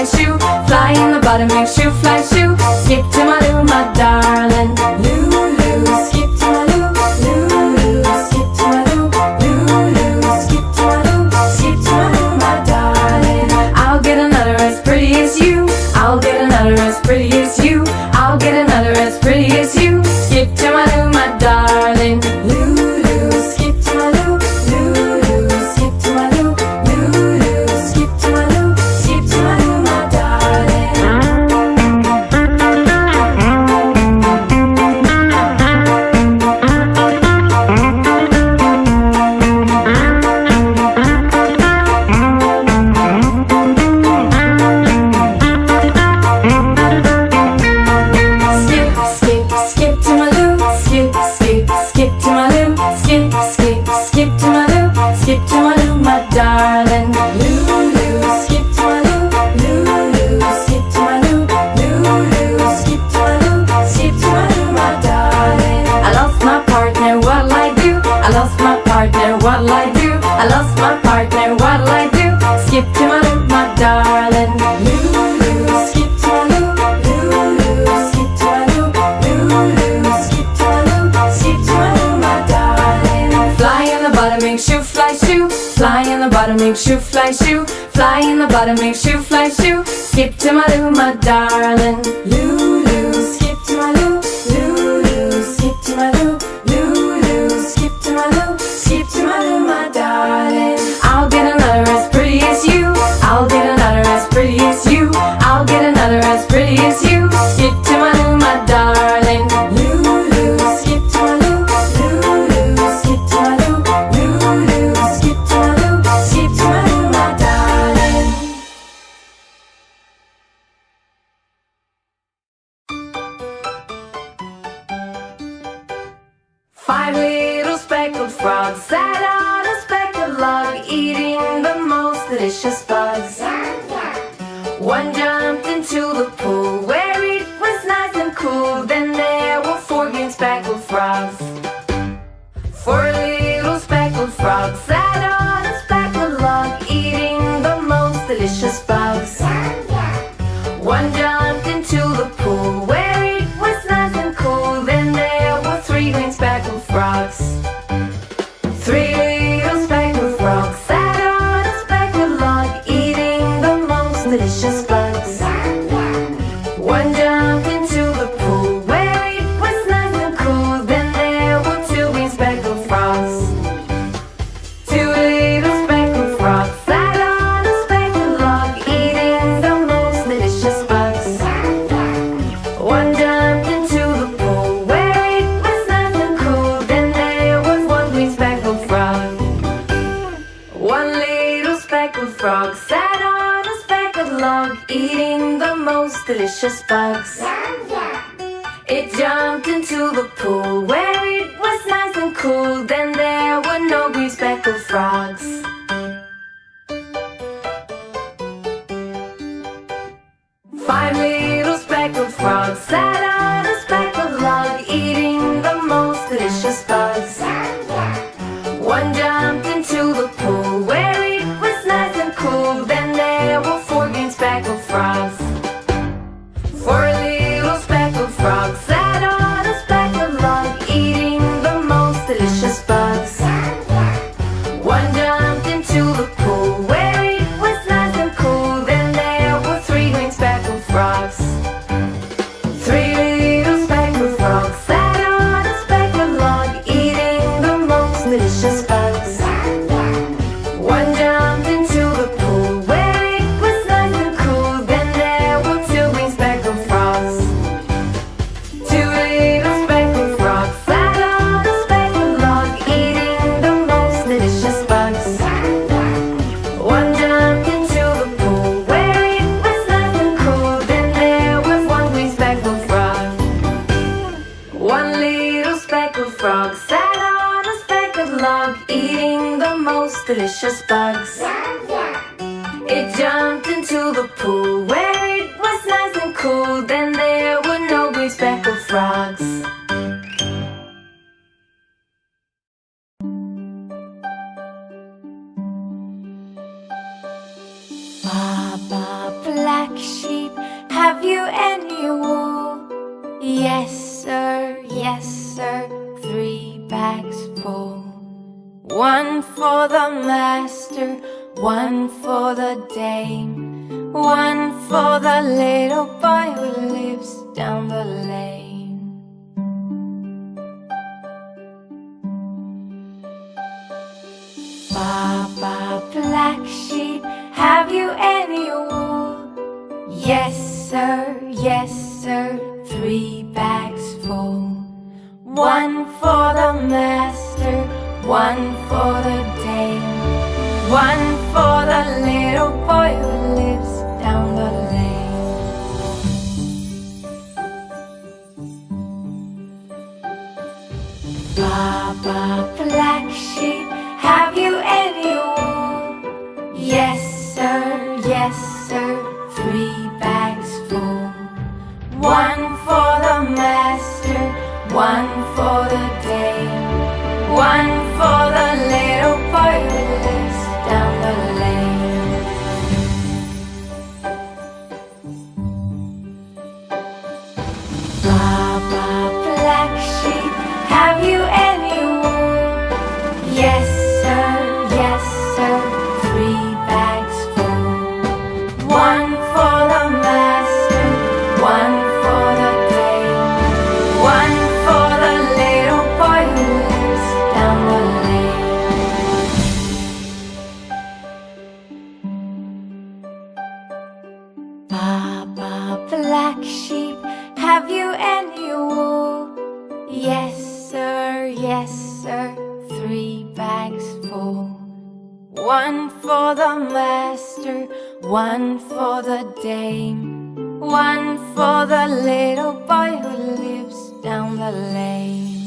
fly shoe, fly in the bottom, make shoe, fly shoe. Skip to my loo, my darling. Lulu, skip to my loo, Lulu, skip to my loo, Lulu, skip to my loo, skip to my loo, my darling. I'll get another as pretty as you. I'll get another as pretty as you. I'll get another as pretty as you. Skip to my loo, my darling. Lulu, skip to my loo, Lulu, skip to my loo, Lulu, skip to my loo, skip to my loo, my darling. Make shoe, fly shoe, fly in the bottom, make shoe, fly shoe. Skip to my loo, my darling. Lulu, skip to my loo, Lulu, skip to my loo, Lulu, skip to my loo, skip to my loo, my darling. I'll get another as pretty as you. I'll get another as pretty as you. I'll get another as pretty as you. Skip to my loo, my darling. Lulu, skip to my loo, Lulu, skip to my loo, Lulu, skip to my loo. Skip to my loo, my darling. Five little speckled frogs sat on a speckled log, eating the most delicious bugs. One jumped into the pool where it was nice and cool. Then there were four green speckled frogs. Four little speckled frogs sat on a speckled log, eating the most delicious bugs. One jumped into the pool where it was nice and cool. Then there were three green speckled frogs. Three little speckled frogs sat on a speckled log, eating the most delicious bugs. One jumped into the pool where it was nice and cool. Then there were two green speckled frogs. Two little speckled frogs sat on a speckled log, eating the most delicious bugs. One jumped into the pool where it was nice and cool. Then there was one green speckled frog. One little speckled frog sat on a speckled log, eating the most delicious bugs. It jumped into the pool where it was nice and cool. Then there were no green speckled frogs. Five little speckled frogs sat on a speckled log, eating the most delicious bugs. One jumped into the pool where it was nice and cool. Then there were four green speckled frogs. Four little speckled frogs sat on a speckled log, eating the most delicious bugs. One jumped into the pool where it was nice and cool. Then there were three green speckled frogs. Three little speckled frogs sat on a speckled log, eating the most delicious bugs. One jumped into the pool where it was nice and cool. Then there were two green speckled frogs. Two little speckled frogs sat on a speckled log, eating the most delicious bugs. One jumped into the pool where it was nice and cool. Then there was one green speckled frog. One little speckled frog sat on a speckled log, eating the most delicious bugs. It jumped into the pool where it was nice and cool. Then there were no green speckled frogs. Wow. Baba, black sheep, have you any wool? Yes, sir, 3 bags full. 1 for the master, 1 for the dame, 1 for the little boy who lives down the lane. Baba, black sheep, have you any wool? Yes, sir, 3 bags full. 1 for the master, 1 for the dame, 1 for the little boy who lives down the lane. Baba, black sheep, have you any wool? Yes, sir, 3 bags full. 1 for the master, 1 for the dame, 1 for the little boy who lives down the lane. Baba, black sheep, have you any wool? Yes, sir, 3 bags full. 1 for the master, 1 for the dame, 1 for the little boy who lives down the lane. Baba, black sheep, have you any wool? Yes, sir, 3 bags full. 1 for the master, 1 for the dame, 1 for the little boy who lives down the lane.